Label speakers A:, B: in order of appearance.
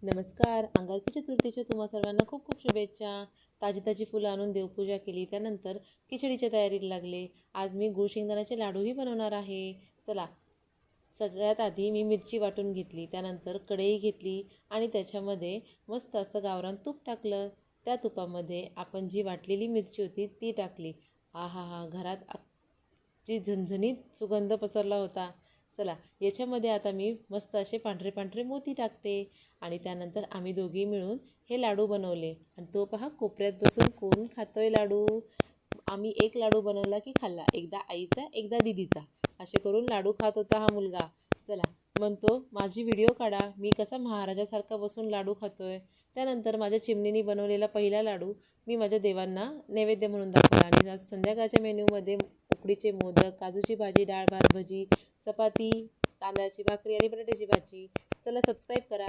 A: नमस्कार. अंगारकी चतुर्थीच्या तुम्हा सर्वांना खूप खूप शुभेच्छा. ताजी ताजी फुलं आणून देवपूजा केली. त्यानंतर खिचडीच्या तयारीला लागले. आज मी गूळ शेंगदाण्याचे लाडूही बनवणार आहे. चला, सगळ्यात आधी मी मिरची वाटून घेतली. त्यानंतर कढई घेतली आणि त्याच्यामध्ये मस्त असं गावरान तूप टाकलं. त्या तुपामध्ये आपण जी वाटलेली मिरची होती ती टाकली. आहा, घरात जी झणझणीत सुगंध पसरला होता. चला, याच्यामध्ये आता मी मस्त असे पांढरे पांढरे मोती टाकते आणि त्यानंतर आम्ही दोघी मिळून हे लाडू बनवले. आणि तो पहा, कोपऱ्यात बसून कोण खातोय लाडू. आम्ही एक लाडू बनवला की खाल्ला, एकदा आईचा एकदा दीदीचा, असे करून लाडू खात होता हा मुलगा. चला, म्हणतो माझी व्हिडिओ काढा, मी कसा महाराजासारखा बसून लाडू खातोय. त्यानंतर माझ्या चिमणीने बनवलेला पहिला लाडू मी माझ्या देवांना नैवेद्य म्हणून दाखवला. आणि आज संध्याकाळच्या मेन्यूमध्ये उकडीचे मोदक, काजूची भाजी, डाळ भात, भजी, चपाती, तांदळाची भाकरी आणि बटाट्याची भाजी. चला, सबस्क्राईब करा.